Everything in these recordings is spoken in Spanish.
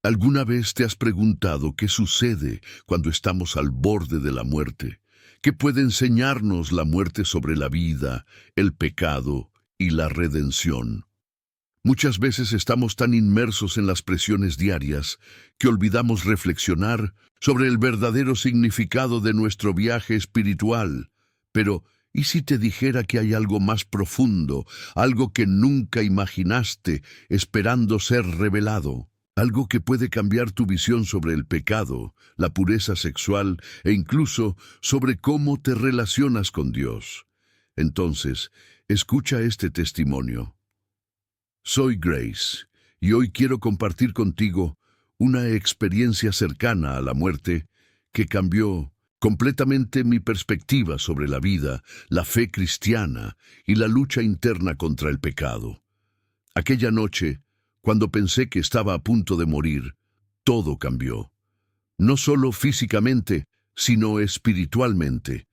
¿Alguna vez te has preguntado qué sucede cuando estamos al borde de la muerte? ¿Qué puede enseñarnos la muerte sobre la vida, el pecado y la redención? Muchas veces estamos tan inmersos en las presiones diarias que olvidamos reflexionar sobre el verdadero significado de nuestro viaje espiritual. Pero, ¿y si te dijera que hay algo más profundo, algo que nunca imaginaste, esperando ser revelado? Algo que puede cambiar tu visión sobre el pecado, la pureza sexual e incluso sobre cómo te relacionas con Dios. Entonces, escucha este testimonio. Soy Grace, y hoy quiero compartir contigo una experiencia cercana a la muerte que cambió completamente mi perspectiva sobre la vida, la fe cristiana y la lucha interna contra el pecado. Aquella noche, cuando pensé que estaba a punto de morir, todo cambió. No solo físicamente, sino espiritualmente.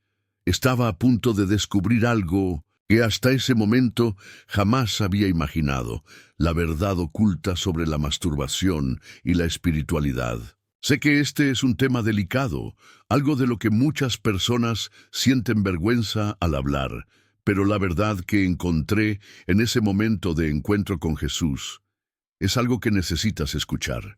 Estaba a punto de descubrir algo que hasta ese momento jamás había imaginado, la verdad oculta sobre la masturbación y la espiritualidad. Sé que este es un tema delicado, algo de lo que muchas personas sienten vergüenza al hablar, pero la verdad que encontré en ese momento de encuentro con Jesús es algo que necesitas escuchar.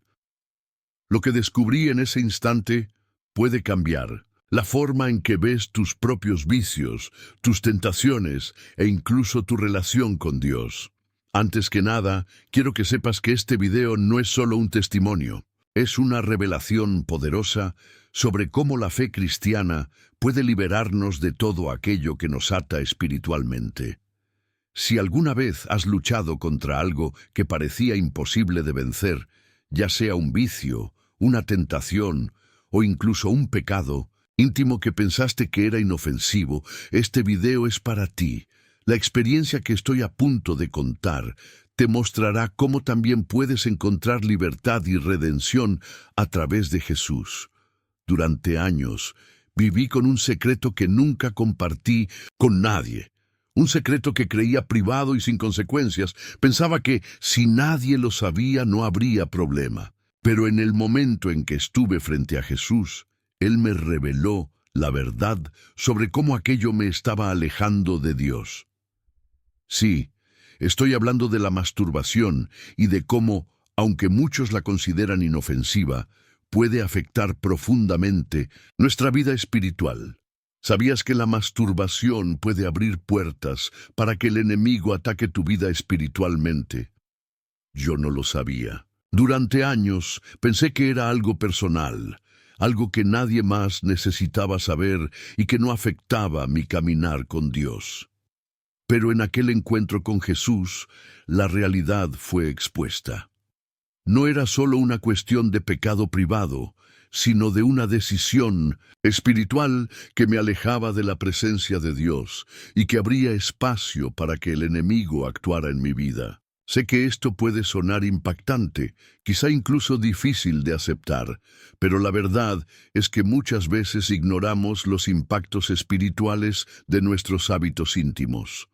Lo que descubrí en ese instante puede cambiar la forma en que ves tus propios vicios, tus tentaciones e incluso tu relación con Dios. Antes que nada, quiero que sepas que este video no es solo un testimonio, es una revelación poderosa sobre cómo la fe cristiana puede liberarnos de todo aquello que nos ata espiritualmente. Si alguna vez has luchado contra algo que parecía imposible de vencer, ya sea un vicio, una tentación o incluso un pecado íntimo que pensaste que era inofensivo, este video es para ti. La experiencia que estoy a punto de contar te mostrará cómo también puedes encontrar libertad y redención a través de Jesús. Durante años, viví con un secreto que nunca compartí con nadie. Un secreto que creía privado y sin consecuencias. Pensaba que si nadie lo sabía no habría problema. Pero en el momento en que estuve frente a Jesús, Él me reveló la verdad sobre cómo aquello me estaba alejando de Dios. Sí, estoy hablando de la masturbación y de cómo, aunque muchos la consideran inofensiva, puede afectar profundamente nuestra vida espiritual. ¿Sabías que la masturbación puede abrir puertas para que el enemigo ataque tu vida espiritualmente? Yo no lo sabía. Durante años pensé que era algo personal, algo que nadie más necesitaba saber y que no afectaba mi caminar con Dios. Pero en aquel encuentro con Jesús, la realidad fue expuesta. No era solo una cuestión de pecado privado, sino de una decisión espiritual que me alejaba de la presencia de Dios y que abría espacio para que el enemigo actuara en mi vida. Sé que esto puede sonar impactante, quizá incluso difícil de aceptar, pero la verdad es que muchas veces ignoramos los impactos espirituales de nuestros hábitos íntimos.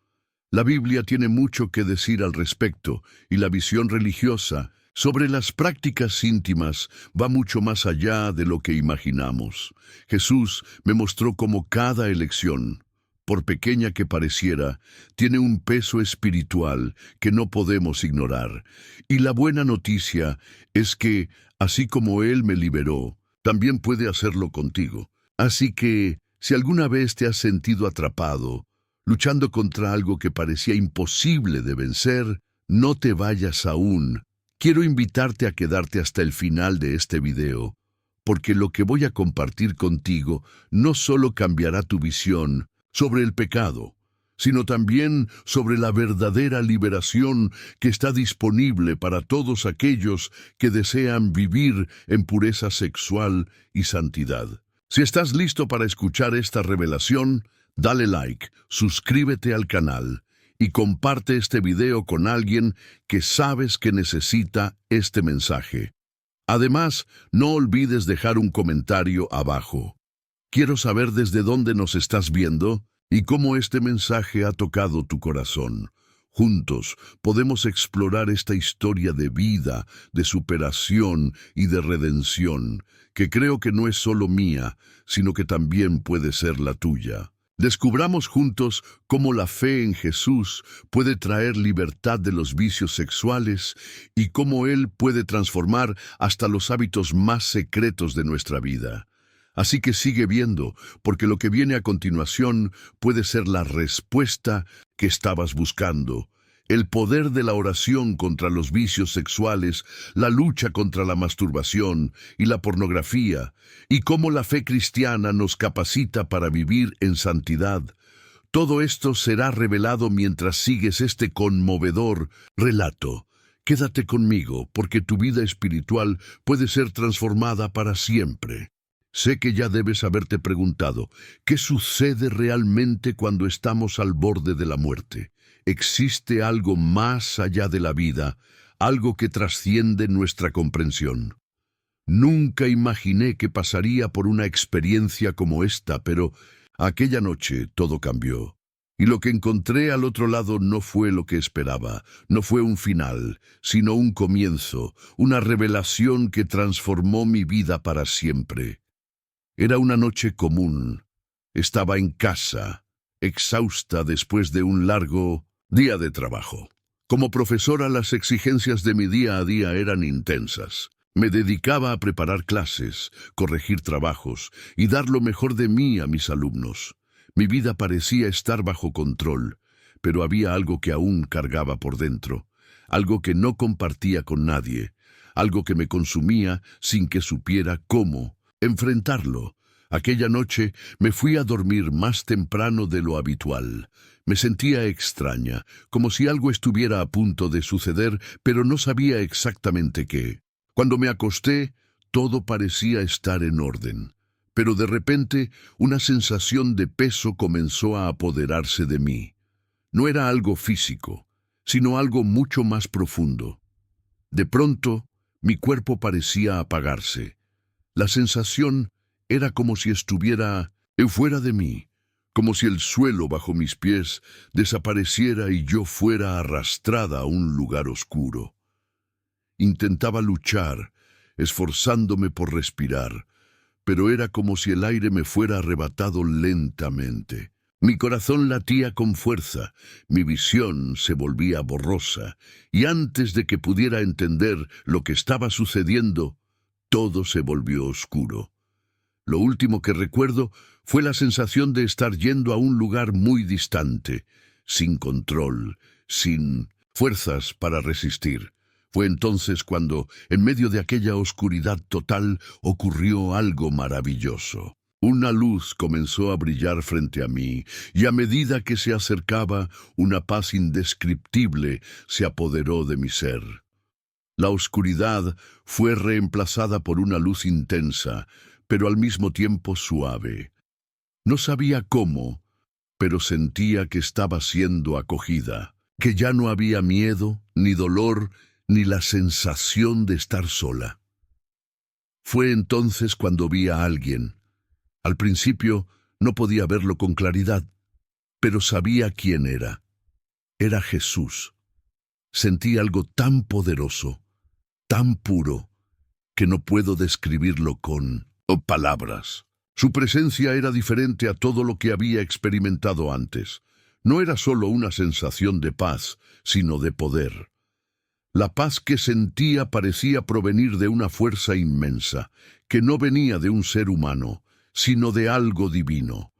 La Biblia tiene mucho que decir al respecto, y la visión religiosa sobre las prácticas íntimas va mucho más allá de lo que imaginamos. Jesús me mostró cómo cada elección, por pequeña que pareciera, tiene un peso espiritual que no podemos ignorar. Y la buena noticia es que, así como Él me liberó, también puede hacerlo contigo. Así que, si alguna vez te has sentido atrapado, luchando contra algo que parecía imposible de vencer, no te vayas aún. Quiero invitarte a quedarte hasta el final de este video, porque lo que voy a compartir contigo no solo cambiará tu visión sobre el pecado, sino también sobre la verdadera liberación que está disponible para todos aquellos que desean vivir en pureza sexual y santidad. Si estás listo para escuchar esta revelación, dale like, suscríbete al canal y comparte este video con alguien que sabes que necesita este mensaje. Además, no olvides dejar un comentario abajo. Quiero saber desde dónde nos estás viendo y cómo este mensaje ha tocado tu corazón. Juntos podemos explorar esta historia de vida, de superación y de redención, que creo que no es solo mía, sino que también puede ser la tuya. Descubramos juntos cómo la fe en Jesús puede traer libertad de los vicios sexuales y cómo Él puede transformar hasta los hábitos más secretos de nuestra vida. Así que sigue viendo, porque lo que viene a continuación puede ser la respuesta que estabas buscando. El poder de la oración contra los vicios sexuales, la lucha contra la masturbación y la pornografía, y cómo la fe cristiana nos capacita para vivir en santidad. Todo esto será revelado mientras sigues este conmovedor relato. Quédate conmigo, porque tu vida espiritual puede ser transformada para siempre. Sé que ya debes haberte preguntado, ¿qué sucede realmente cuando estamos al borde de la muerte? ¿Existe algo más allá de la vida, algo que trasciende nuestra comprensión? Nunca imaginé que pasaría por una experiencia como esta, pero aquella noche todo cambió. Y lo que encontré al otro lado no fue lo que esperaba, no fue un final, sino un comienzo, una revelación que transformó mi vida para siempre. Era una noche común. Estaba en casa, exhausta después de un largo día de trabajo. Como profesora, las exigencias de mi día a día eran intensas. Me dedicaba a preparar clases, corregir trabajos y dar lo mejor de mí a mis alumnos. Mi vida parecía estar bajo control, pero había algo que aún cargaba por dentro, algo que no compartía con nadie, algo que me consumía sin que supiera cómo enfrentarlo. Aquella noche me fui a dormir más temprano de lo habitual. Me sentía extraña, como si algo estuviera a punto de suceder, pero no sabía exactamente qué. Cuando me acosté, todo parecía estar en orden. Pero de repente, una sensación de peso comenzó a apoderarse de mí. No era algo físico, sino algo mucho más profundo. De pronto, mi cuerpo parecía apagarse. La sensación era como si estuviera fuera de mí, como si el suelo bajo mis pies desapareciera y yo fuera arrastrada a un lugar oscuro. Intentaba luchar, esforzándome por respirar, pero era como si el aire me fuera arrebatado lentamente. Mi corazón latía con fuerza, mi visión se volvía borrosa, y antes de que pudiera entender lo que estaba sucediendo, todo se volvió oscuro. Lo último que recuerdo fue la sensación de estar yendo a un lugar muy distante, sin control, sin fuerzas para resistir. Fue entonces cuando, en medio de aquella oscuridad total, ocurrió algo maravilloso. Una luz comenzó a brillar frente a mí, y a medida que se acercaba, una paz indescriptible se apoderó de mi ser. La oscuridad fue reemplazada por una luz intensa, pero al mismo tiempo suave. No sabía cómo, pero sentía que estaba siendo acogida, que ya no había miedo, ni dolor, ni la sensación de estar sola. Fue entonces cuando vi a alguien. Al principio no podía verlo con claridad, pero sabía quién era. Era Jesús. Sentí algo tan poderoso, tan puro, que no puedo describirlo con palabras. Su presencia era diferente a todo lo que había experimentado antes. No era solo una sensación de paz, sino de poder. La paz que sentía parecía provenir de una fuerza inmensa, que no venía de un ser humano, sino de algo divino.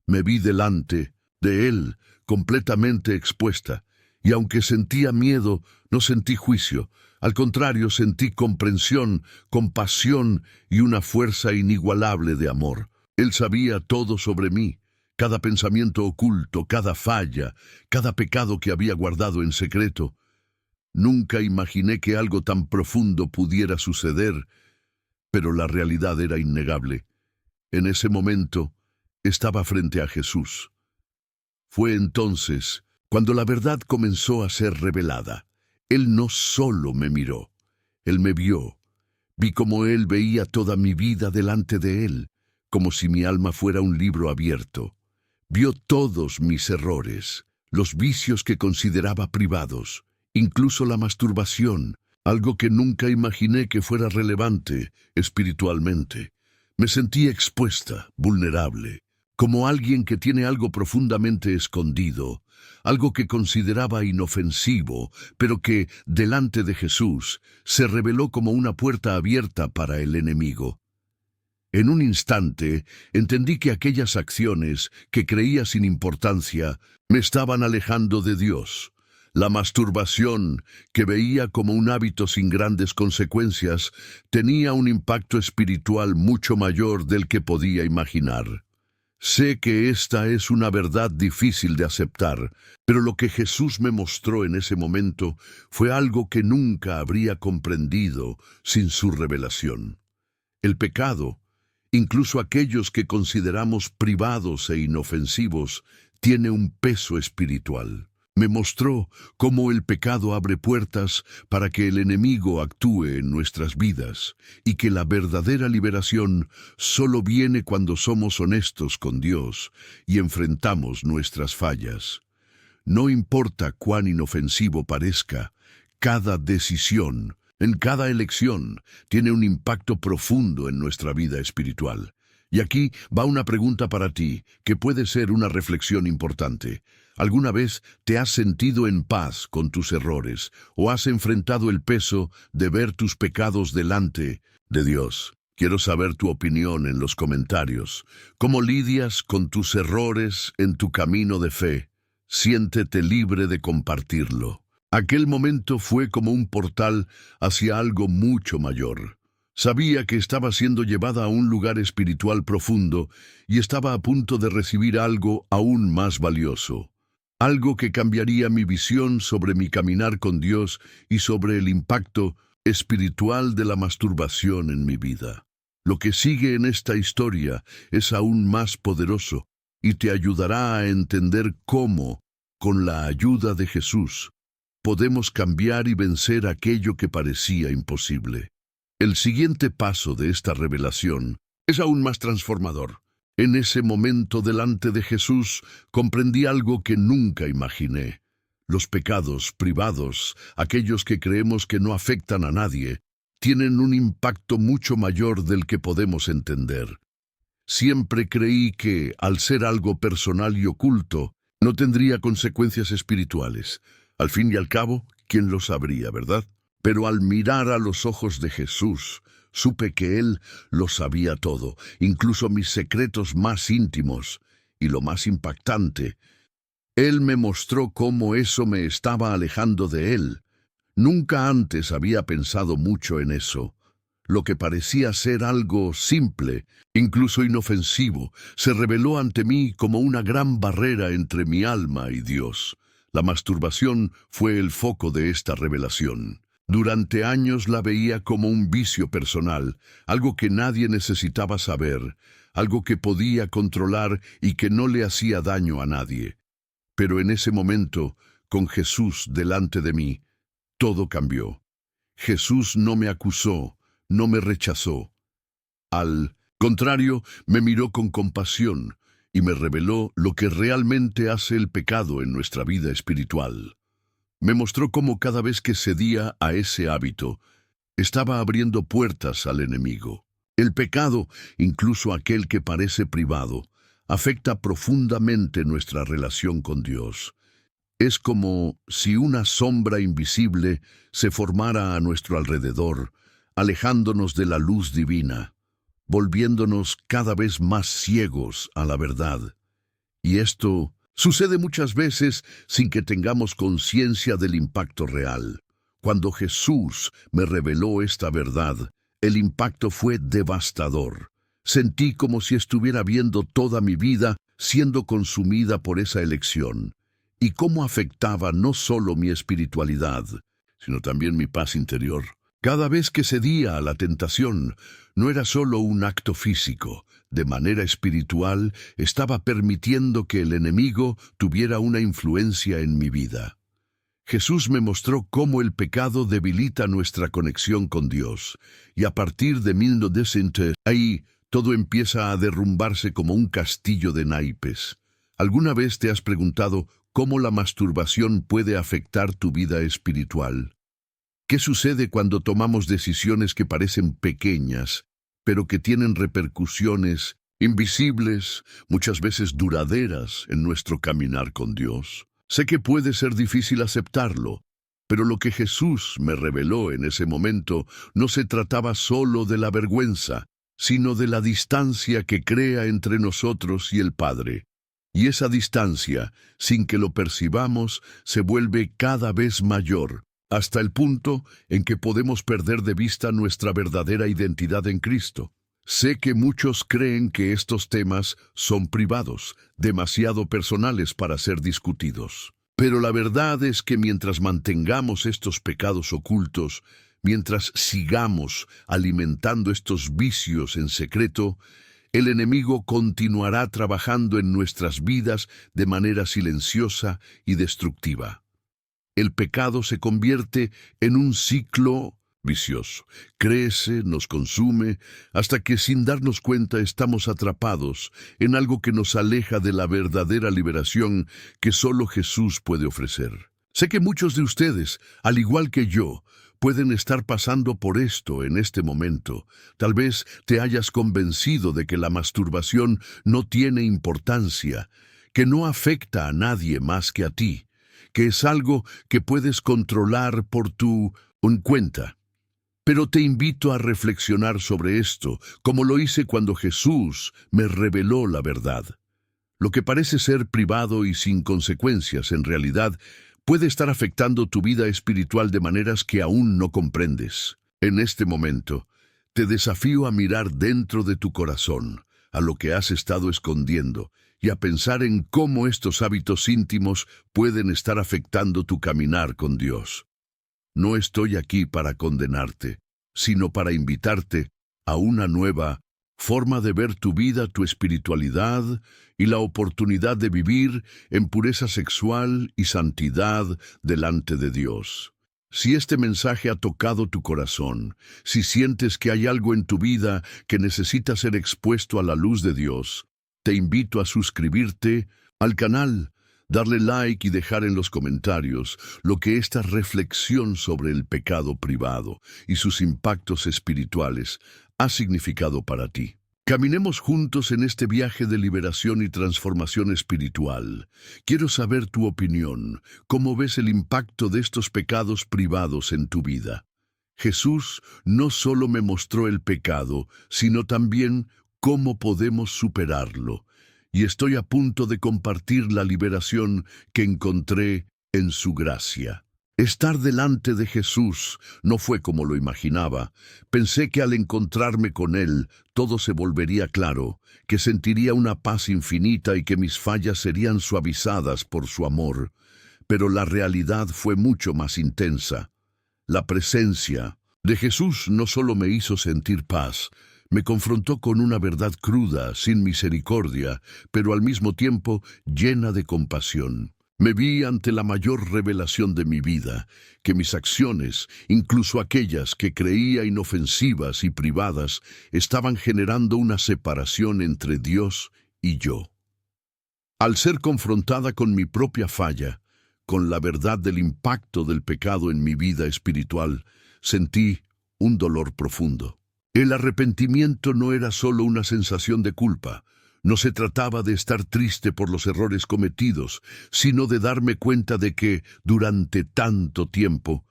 Me vi delante de él, completamente expuesta, y aunque sentía miedo, no sentí juicio. Al contrario, sentí comprensión, compasión y una fuerza inigualable de amor. Él sabía todo sobre mí, cada pensamiento oculto, cada falla, cada pecado que había guardado en secreto. Nunca imaginé que algo tan profundo pudiera suceder, pero la realidad era innegable. En ese momento, estaba frente a Jesús. Fue entonces cuando la verdad comenzó a ser revelada. Él no solo me miró, Él me vio. Vi como Él veía toda mi vida delante de Él, como si mi alma fuera un libro abierto. Vio todos mis errores, los vicios que consideraba privados, incluso la masturbación, algo que nunca imaginé que fuera relevante espiritualmente. Me sentí expuesta, vulnerable, como alguien que tiene algo profundamente escondido, algo que consideraba inofensivo, pero que, delante de Jesús, se reveló como una puerta abierta para el enemigo. En un instante, entendí que aquellas acciones que creía sin importancia me estaban alejando de Dios. La masturbación, que veía como un hábito sin grandes consecuencias, tenía un impacto espiritual mucho mayor del que podía imaginar. Sé que esta es una verdad difícil de aceptar, pero lo que Jesús me mostró en ese momento fue algo que nunca habría comprendido sin su revelación. El pecado, incluso aquellos que consideramos privados e inofensivos, tiene un peso espiritual. Me mostró cómo el pecado abre puertas para que el enemigo actúe en nuestras vidas y que la verdadera liberación solo viene cuando somos honestos con Dios y enfrentamos nuestras fallas. No importa cuán inofensivo parezca, cada decisión, en cada elección, tiene un impacto profundo en nuestra vida espiritual. Y aquí va una pregunta para ti, que puede ser una reflexión importante. ¿Alguna vez te has sentido en paz con tus errores o has enfrentado el peso de ver tus pecados delante de Dios? Quiero saber tu opinión en los comentarios. ¿Cómo lidias con tus errores en tu camino de fe? Siéntete libre de compartirlo. Aquel momento fue como un portal hacia algo mucho mayor. Sabía que estaba siendo llevada a un lugar espiritual profundo y estaba a punto de recibir algo aún más valioso. Algo que cambiaría mi visión sobre mi caminar con Dios y sobre el impacto espiritual de la masturbación en mi vida. Lo que sigue en esta historia es aún más poderoso y te ayudará a entender cómo, con la ayuda de Jesús, podemos cambiar y vencer aquello que parecía imposible. El siguiente paso de esta revelación es aún más transformador. En ese momento delante de Jesús comprendí algo que nunca imaginé. Los pecados privados, aquellos que creemos que no afectan a nadie, tienen un impacto mucho mayor del que podemos entender. Siempre creí que, al ser algo personal y oculto, no tendría consecuencias espirituales. Al fin y al cabo, ¿quién lo sabría, verdad? Pero al mirar a los ojos de Jesús, supe que Él lo sabía todo, incluso mis secretos más íntimos. Y lo más impactante, Él me mostró cómo eso me estaba alejando de Él. Nunca antes había pensado mucho en eso. Lo que parecía ser algo simple, incluso inofensivo, se reveló ante mí como una gran barrera entre mi alma y Dios. La masturbación fue el foco de esta revelación. Durante años la veía como un vicio personal, algo que nadie necesitaba saber, algo que podía controlar y que no le hacía daño a nadie. Pero en ese momento, con Jesús delante de mí, todo cambió. Jesús no me acusó, no me rechazó. Al contrario, me miró con compasión y me reveló lo que realmente hace el pecado en nuestra vida espiritual. Me mostró cómo cada vez que cedía a ese hábito, estaba abriendo puertas al enemigo. El pecado, incluso aquel que parece privado, afecta profundamente nuestra relación con Dios. Es como si una sombra invisible se formara a nuestro alrededor, alejándonos de la luz divina, volviéndonos cada vez más ciegos a la verdad. Y esto sucede muchas veces sin que tengamos conciencia del impacto real. Cuando Jesús me reveló esta verdad, el impacto fue devastador. Sentí como si estuviera viendo toda mi vida siendo consumida por esa elección, y cómo afectaba no solo mi espiritualidad, sino también mi paz interior. Cada vez que cedía a la tentación, no era solo un acto físico. De manera espiritual, estaba permitiendo que el enemigo tuviera una influencia en mi vida. Jesús me mostró cómo el pecado debilita nuestra conexión con Dios, y a partir de 1900, ahí todo empieza a derrumbarse como un castillo de naipes. ¿Alguna vez te has preguntado cómo la masturbación puede afectar tu vida espiritual. ¿Qué sucede cuando tomamos decisiones que parecen pequeñas, pero que tienen repercusiones invisibles, muchas veces duraderas, en nuestro caminar con Dios? Sé que puede ser difícil aceptarlo, pero lo que Jesús me reveló en ese momento no se trataba solo de la vergüenza, sino de la distancia que crea entre nosotros y el Padre. Y esa distancia, sin que lo percibamos, se vuelve cada vez mayor, hasta el punto en que podemos perder de vista nuestra verdadera identidad en Cristo. Sé que muchos creen que estos temas son privados, demasiado personales para ser discutidos. Pero la verdad es que mientras mantengamos estos pecados ocultos, mientras sigamos alimentando estos vicios en secreto, el enemigo continuará trabajando en nuestras vidas de manera silenciosa y destructiva. El pecado se convierte en un ciclo vicioso. Crece, nos consume, hasta que sin darnos cuenta estamos atrapados en algo que nos aleja de la verdadera liberación que solo Jesús puede ofrecer. Sé que muchos de ustedes, al igual que yo, pueden estar pasando por esto en este momento. Tal vez te hayas convencido de que la masturbación no tiene importancia, que no afecta a nadie más que a ti, que es algo que puedes controlar por tu cuenta. Pero te invito a reflexionar sobre esto, como lo hice cuando Jesús me reveló la verdad. Lo que parece ser privado y sin consecuencias, en realidad, puede estar afectando tu vida espiritual de maneras que aún no comprendes. En este momento, te desafío a mirar dentro de tu corazón, a lo que has estado escondiendo, y a pensar en cómo estos hábitos íntimos pueden estar afectando tu caminar con Dios. No estoy aquí para condenarte, sino para invitarte a una nueva forma de ver tu vida, tu espiritualidad y la oportunidad de vivir en pureza sexual y santidad delante de Dios. Si este mensaje ha tocado tu corazón, si sientes que hay algo en tu vida que necesita ser expuesto a la luz de Dios, te invito a suscribirte al canal, darle like y dejar en los comentarios lo que esta reflexión sobre el pecado privado y sus impactos espirituales ha significado para ti. Caminemos juntos en este viaje de liberación y transformación espiritual. Quiero saber tu opinión. ¿Cómo ves el impacto de estos pecados privados en tu vida? Jesús no solo me mostró el pecado, sino también cómo podemos superarlo. Y estoy a punto de compartir la liberación que encontré en su gracia. Estar delante de Jesús no fue como lo imaginaba. Pensé que al encontrarme con Él, todo se volvería claro, que sentiría una paz infinita y que mis fallas serían suavizadas por su amor. Pero la realidad fue mucho más intensa. La presencia de Jesús no solo me hizo sentir paz, me confrontó con una verdad cruda, sin misericordia, pero al mismo tiempo llena de compasión. Me vi ante la mayor revelación de mi vida, que mis acciones, incluso aquellas que creía inofensivas y privadas, estaban generando una separación entre Dios y yo. Al ser confrontada con mi propia falla, con la verdad del impacto del pecado en mi vida espiritual, sentí un dolor profundo. El arrepentimiento no era solo una sensación de culpa. No se trataba de estar triste por los errores cometidos, sino de darme cuenta de que, durante tanto tiempo,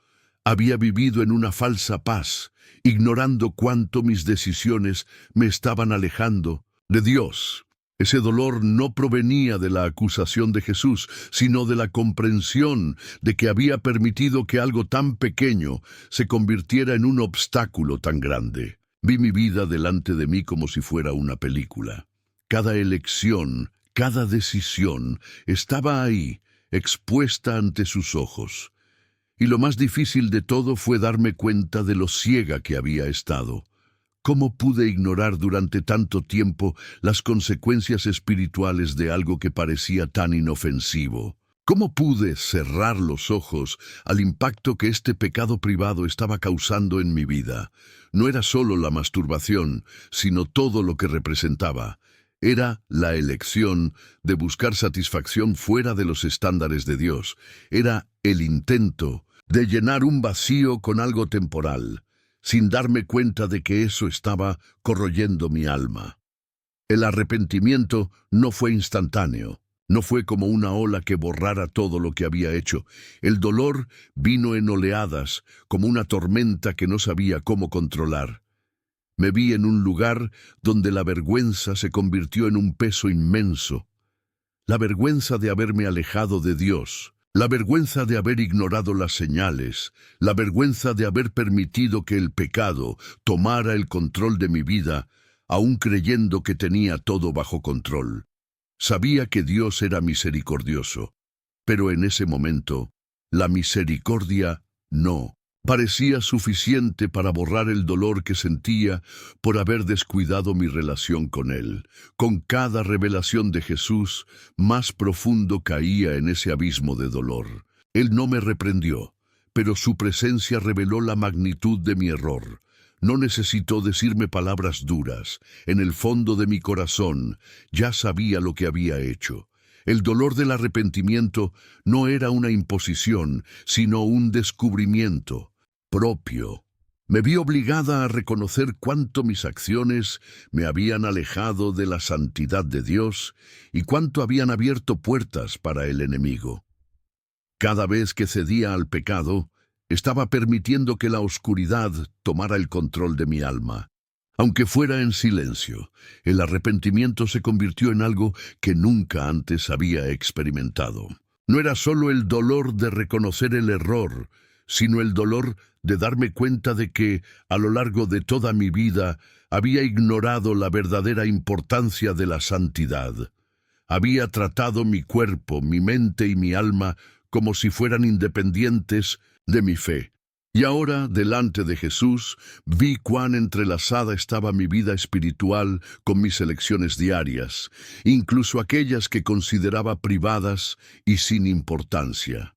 había vivido en una falsa paz, ignorando cuánto mis decisiones me estaban alejando de Dios. Ese dolor no provenía de la acusación de Jesús, sino de la comprensión de que había permitido que algo tan pequeño se convirtiera en un obstáculo tan grande. Vi mi vida delante de mí como si fuera una película. Cada elección, cada decisión estaba ahí, expuesta ante sus ojos. Y lo más difícil de todo fue darme cuenta de lo ciega que había estado. ¿Cómo pude ignorar durante tanto tiempo las consecuencias espirituales de algo que parecía tan inofensivo? ¿Cómo pude cerrar los ojos al impacto que este pecado privado estaba causando en mi vida? No era solo la masturbación, sino todo lo que representaba. Era la elección de buscar satisfacción fuera de los estándares de Dios. Era el intento de llenar un vacío con algo temporal, sin darme cuenta de que eso estaba corroyendo mi alma. El arrepentimiento no fue instantáneo. No fue como una ola que borrara todo lo que había hecho. El dolor vino en oleadas, como una tormenta que no sabía cómo controlar. Me vi en un lugar donde la vergüenza se convirtió en un peso inmenso. La vergüenza de haberme alejado de Dios, la vergüenza de haber ignorado las señales, la vergüenza de haber permitido que el pecado tomara el control de mi vida, aún creyendo que tenía todo bajo control. Sabía que Dios era misericordioso, pero en ese momento, la misericordia no parecía suficiente para borrar el dolor que sentía por haber descuidado mi relación con Él. Con cada revelación de Jesús, más profundo caía en ese abismo de dolor. Él no me reprendió, pero su presencia reveló la magnitud de mi error. No necesitó decirme palabras duras. En el fondo de mi corazón ya sabía lo que había hecho. El dolor del arrepentimiento no era una imposición, sino un descubrimiento propio. Me vi obligada a reconocer cuánto mis acciones me habían alejado de la santidad de Dios y cuánto habían abierto puertas para el enemigo. Cada vez que cedía al pecado, estaba permitiendo que la oscuridad tomara el control de mi alma. Aunque fuera en silencio, el arrepentimiento se convirtió en algo que nunca antes había experimentado. No era solo el dolor de reconocer el error, sino el dolor de darme cuenta de que, a lo largo de toda mi vida, había ignorado la verdadera importancia de la santidad. Había tratado mi cuerpo, mi mente y mi alma como si fueran independientes de mi fe. Y ahora, delante de Jesús, vi cuán entrelazada estaba mi vida espiritual con mis elecciones diarias, incluso aquellas que consideraba privadas y sin importancia.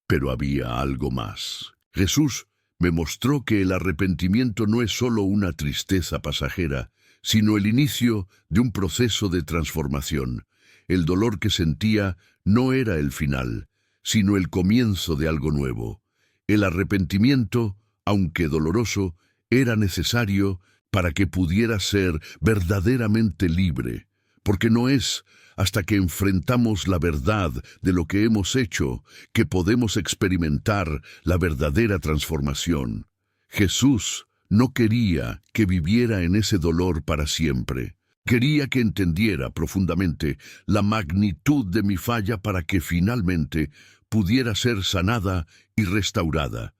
Pero había algo más. Jesús me mostró que el arrepentimiento no es solo una tristeza pasajera, sino el inicio de un proceso de transformación. El dolor que sentía no era el final, sino el comienzo de algo nuevo. El arrepentimiento, aunque doloroso, era necesario para que pudiera ser verdaderamente libre, porque no es hasta que enfrentamos la verdad de lo que hemos hecho que podemos experimentar la verdadera transformación. Jesús no quería que viviera en ese dolor para siempre. Quería que entendiera profundamente la magnitud de mi falla para que finalmente pudiera ser sanada y restaurada.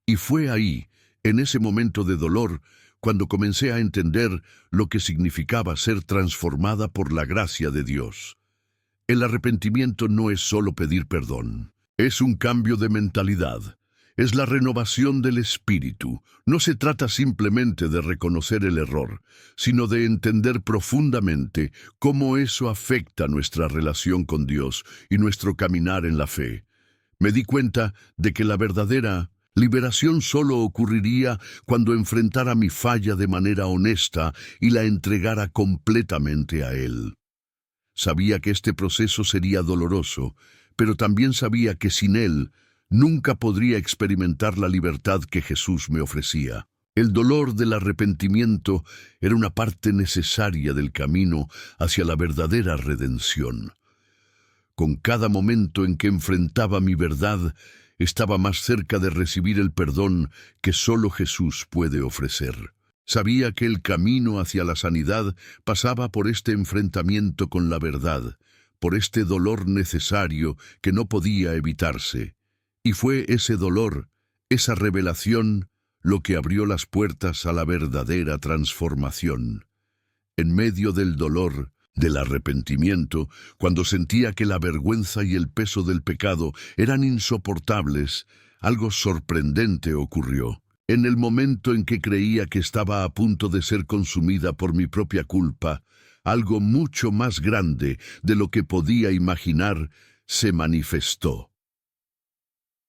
Y fue ahí, en ese momento de dolor, cuando comencé a entender lo que significaba ser transformada por la gracia de Dios. El arrepentimiento no es solo pedir perdón, es un cambio de mentalidad. Es la renovación del espíritu. No se trata simplemente de reconocer el error, sino de entender profundamente cómo eso afecta nuestra relación con Dios y nuestro caminar en la fe. Me di cuenta de que la verdadera liberación solo ocurriría cuando enfrentara mi falla de manera honesta y la entregara completamente a Él. Sabía que este proceso sería doloroso, pero también sabía que sin Él nunca podría experimentar la libertad que Jesús me ofrecía. El dolor del arrepentimiento era una parte necesaria del camino hacia la verdadera redención. Con cada momento en que enfrentaba mi verdad, estaba más cerca de recibir el perdón que solo Jesús puede ofrecer. Sabía que el camino hacia la sanidad pasaba por este enfrentamiento con la verdad, por este dolor necesario que no podía evitarse. Y fue ese dolor, esa revelación, lo que abrió las puertas a la verdadera transformación. En medio del dolor, del arrepentimiento, cuando sentía que la vergüenza y el peso del pecado eran insoportables, algo sorprendente ocurrió. En el momento en que creía que estaba a punto de ser consumida por mi propia culpa, algo mucho más grande de lo que podía imaginar se manifestó.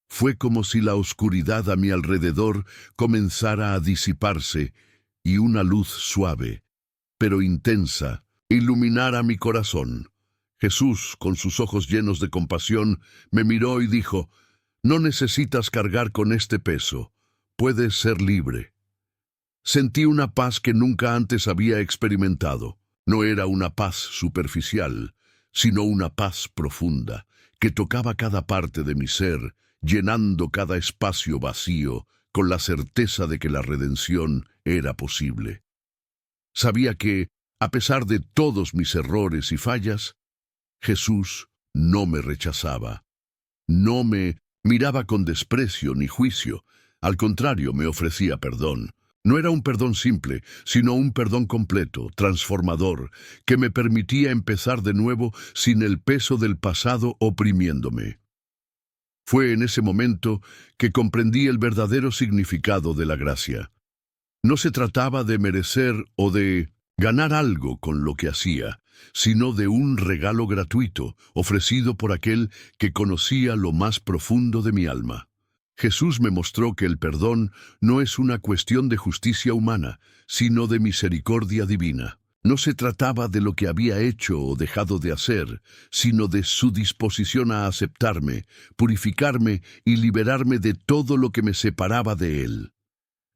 Fue como si la oscuridad a mi alrededor comenzara a disiparse y una luz suave, pero intensa, iluminara mi corazón. Jesús, con sus ojos llenos de compasión, me miró y dijo: «No necesitas cargar con este peso. Puedes ser libre». Sentí una paz que nunca antes había experimentado. No era una paz superficial, sino una paz profunda, que tocaba cada parte de mi ser, llenando cada espacio vacío, con la certeza de que la redención era posible. Sabía que, a pesar de todos mis errores y fallas, Jesús no me rechazaba. No me miraba con desprecio ni juicio. Al contrario, me ofrecía perdón. No era un perdón simple, sino un perdón completo, transformador, que me permitía empezar de nuevo sin el peso del pasado oprimiéndome. Fue en ese momento que comprendí el verdadero significado de la gracia. No se trataba de merecer o de ganar algo con lo que hacía, sino de un regalo gratuito ofrecido por aquel que conocía lo más profundo de mi alma. Jesús me mostró que el perdón no es una cuestión de justicia humana, sino de misericordia divina. No se trataba de lo que había hecho o dejado de hacer, sino de su disposición a aceptarme, purificarme y liberarme de todo lo que me separaba de Él.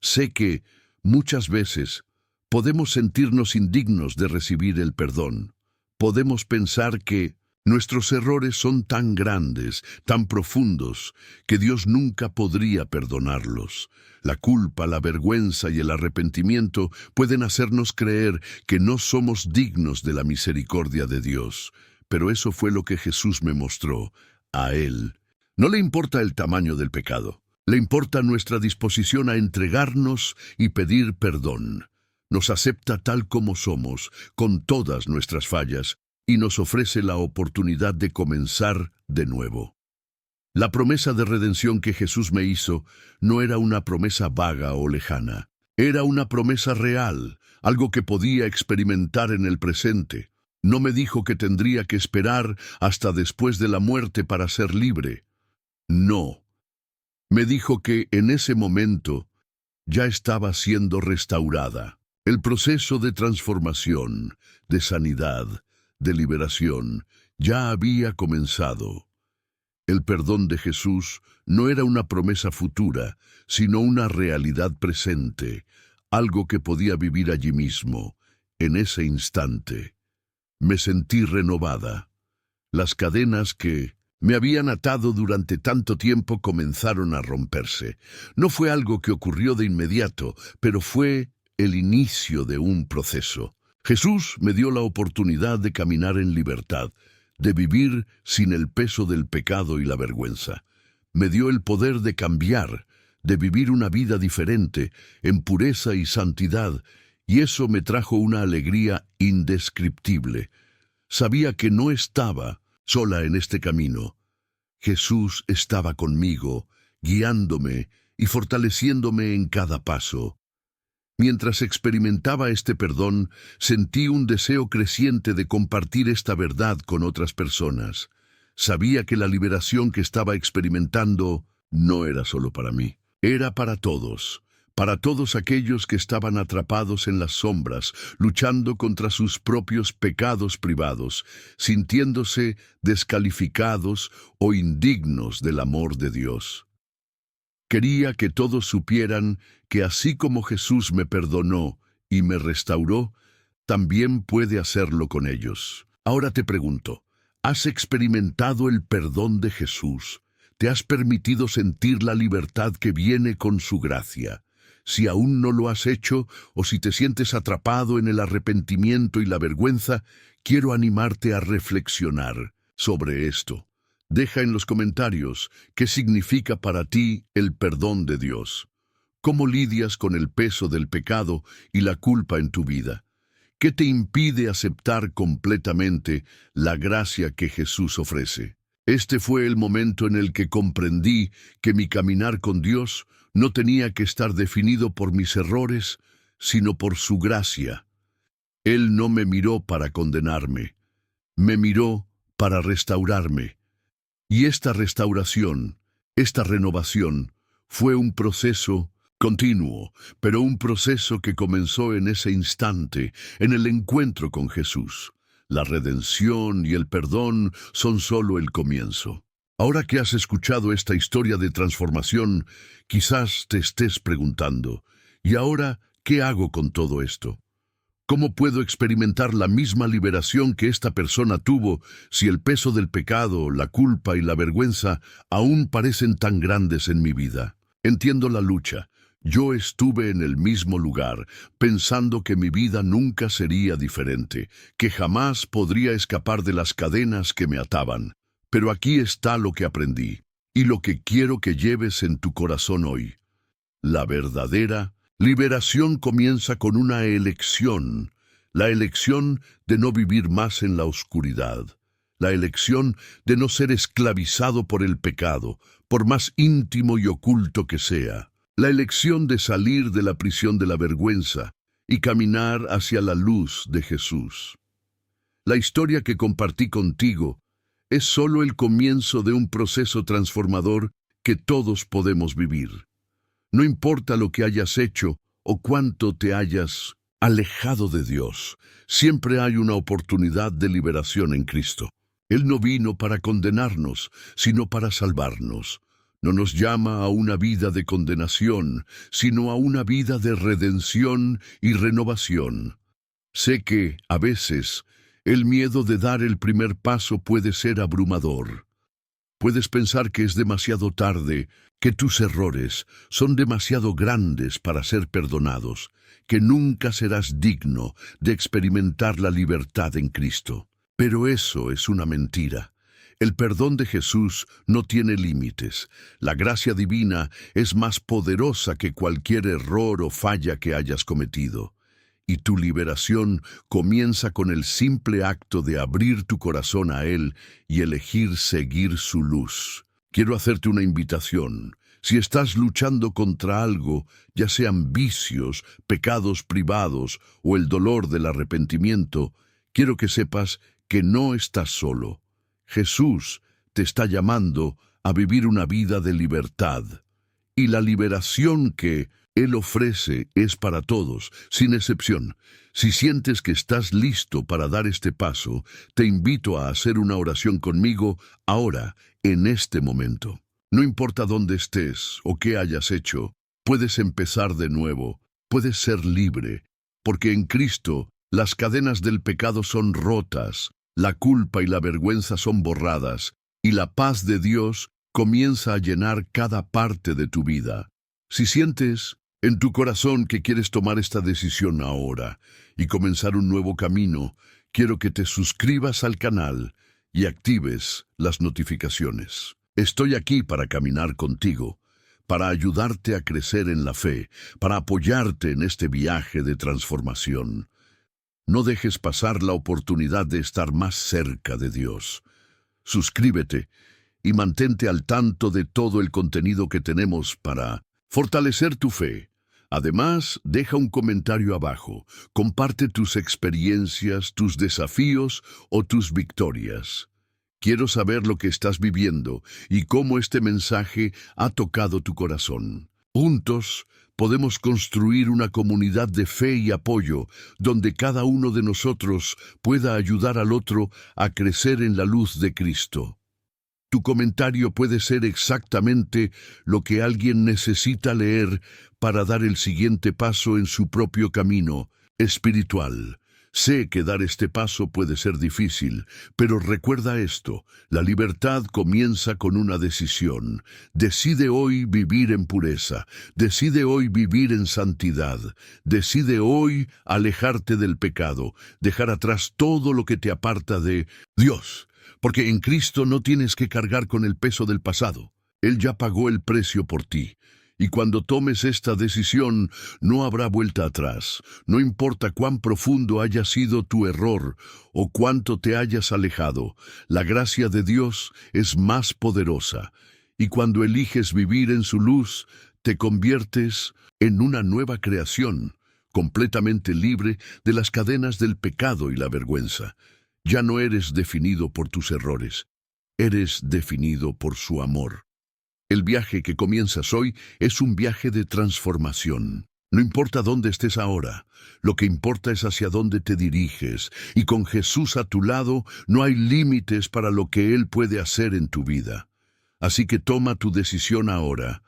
Sé que, muchas veces, podemos sentirnos indignos de recibir el perdón. Podemos pensar que nuestros errores son tan grandes, tan profundos, que Dios nunca podría perdonarlos. La culpa, la vergüenza y el arrepentimiento pueden hacernos creer que no somos dignos de la misericordia de Dios. Pero eso fue lo que Jesús me mostró. A Él no le importa el tamaño del pecado. Le importa nuestra disposición a entregarnos y pedir perdón. Nos acepta tal como somos, con todas nuestras fallas, y nos ofrece la oportunidad de comenzar de nuevo. La promesa de redención que Jesús me hizo no era una promesa vaga o lejana. Era una promesa real, algo que podía experimentar en el presente. No me dijo que tendría que esperar hasta después de la muerte para ser libre. No. Me dijo que en ese momento ya estaba siendo restaurada. El proceso de transformación, de sanidad, de liberación, ya había comenzado. El perdón de Jesús no era una promesa futura, sino una realidad presente, algo que podía vivir allí mismo, en ese instante. Me sentí renovada. Las cadenas que me habían atado durante tanto tiempo comenzaron a romperse. No fue algo que ocurrió de inmediato, pero fue el inicio de un proceso. Jesús me dio la oportunidad de caminar en libertad, de vivir sin el peso del pecado y la vergüenza. Me dio el poder de cambiar, de vivir una vida diferente, en pureza y santidad, y eso me trajo una alegría indescriptible. Sabía que no estaba sola en este camino. Jesús estaba conmigo, guiándome y fortaleciéndome en cada paso. Mientras experimentaba este perdón, sentí un deseo creciente de compartir esta verdad con otras personas. Sabía que la liberación que estaba experimentando no era solo para mí, era para todos aquellos que estaban atrapados en las sombras, luchando contra sus propios pecados privados, sintiéndose descalificados o indignos del amor de Dios. Quería que todos supieran que así como Jesús me perdonó y me restauró, también puede hacerlo con ellos. Ahora te pregunto, ¿has experimentado el perdón de Jesús? ¿Te has permitido sentir la libertad que viene con su gracia? Si aún no lo has hecho, o si te sientes atrapado en el arrepentimiento y la vergüenza, quiero animarte a reflexionar sobre esto. Deja en los comentarios qué significa para ti el perdón de Dios. ¿Cómo lidias con el peso del pecado y la culpa en tu vida? ¿Qué te impide aceptar completamente la gracia que Jesús ofrece? Este fue el momento en el que comprendí que mi caminar con Dios no tenía que estar definido por mis errores, sino por su gracia. Él no me miró para condenarme, me miró para restaurarme. Y esta restauración, esta renovación, fue un proceso continuo, pero un proceso que comenzó en ese instante, en el encuentro con Jesús. La redención y el perdón son solo el comienzo. Ahora que has escuchado esta historia de transformación, quizás te estés preguntando, ¿y ahora qué hago con todo esto? ¿Cómo puedo experimentar la misma liberación que esta persona tuvo si el peso del pecado, la culpa y la vergüenza aún parecen tan grandes en mi vida? Entiendo la lucha. Yo estuve en el mismo lugar, pensando que mi vida nunca sería diferente, que jamás podría escapar de las cadenas que me ataban. Pero aquí está lo que aprendí, y lo que quiero que lleves en tu corazón hoy. La verdadera liberación comienza con una elección, la elección de no vivir más en la oscuridad, la elección de no ser esclavizado por el pecado, por más íntimo y oculto que sea, la elección de salir de la prisión de la vergüenza y caminar hacia la luz de Jesús. La historia que compartí contigo es solo el comienzo de un proceso transformador que todos podemos vivir. No importa lo que hayas hecho o cuánto te hayas alejado de Dios, siempre hay una oportunidad de liberación en Cristo. Él no vino para condenarnos, sino para salvarnos. No nos llama a una vida de condenación, sino a una vida de redención y renovación. Sé que, a veces, el miedo de dar el primer paso puede ser abrumador. Puedes pensar que es demasiado tarde, que tus errores son demasiado grandes para ser perdonados, que nunca serás digno de experimentar la libertad en Cristo. Pero eso es una mentira. El perdón de Jesús no tiene límites. La gracia divina es más poderosa que cualquier error o falla que hayas cometido. Y tu liberación comienza con el simple acto de abrir tu corazón a Él y elegir seguir su luz. Quiero hacerte una invitación. Si estás luchando contra algo, ya sean vicios, pecados privados o el dolor del arrepentimiento, quiero que sepas que no estás solo. Jesús te está llamando a vivir una vida de libertad. Y la liberación que Él ofrece es para todos, sin excepción. Si sientes que estás listo para dar este paso, te invito a hacer una oración conmigo ahora, en este momento. No importa dónde estés o qué hayas hecho, puedes empezar de nuevo, puedes ser libre, porque en Cristo las cadenas del pecado son rotas, la culpa y la vergüenza son borradas, y la paz de Dios comienza a llenar cada parte de tu vida. Si sientes en tu corazón que quieres tomar esta decisión ahora y comenzar un nuevo camino, quiero que te suscribas al canal y actives las notificaciones. Estoy aquí para caminar contigo, para ayudarte a crecer en la fe, para apoyarte en este viaje de transformación. No dejes pasar la oportunidad de estar más cerca de Dios. Suscríbete y mantente al tanto de todo el contenido que tenemos para fortalecer tu fe. Además, deja un comentario abajo. Comparte tus experiencias, tus desafíos o tus victorias. Quiero saber lo que estás viviendo y cómo este mensaje ha tocado tu corazón. Juntos podemos construir una comunidad de fe y apoyo donde cada uno de nosotros pueda ayudar al otro a crecer en la luz de Cristo. Tu comentario puede ser exactamente lo que alguien necesita leer para dar el siguiente paso en su propio camino espiritual. Sé que dar este paso puede ser difícil, pero recuerda esto, la libertad comienza con una decisión. Decide hoy vivir en pureza, decide hoy vivir en santidad, decide hoy alejarte del pecado, dejar atrás todo lo que te aparta de Dios. Porque en Cristo no tienes que cargar con el peso del pasado. Él ya pagó el precio por ti. Y cuando tomes esta decisión, no habrá vuelta atrás. No importa cuán profundo haya sido tu error o cuánto te hayas alejado, la gracia de Dios es más poderosa. Y cuando eliges vivir en su luz, te conviertes en una nueva creación, completamente libre de las cadenas del pecado y la vergüenza. Ya no eres definido por tus errores, eres definido por su amor. El viaje que comienzas hoy es un viaje de transformación. No importa dónde estés ahora, lo que importa es hacia dónde te diriges, y con Jesús a tu lado no hay límites para lo que Él puede hacer en tu vida. Así que toma tu decisión ahora,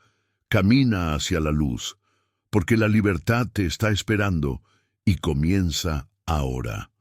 camina hacia la luz, porque la libertad te está esperando y comienza ahora.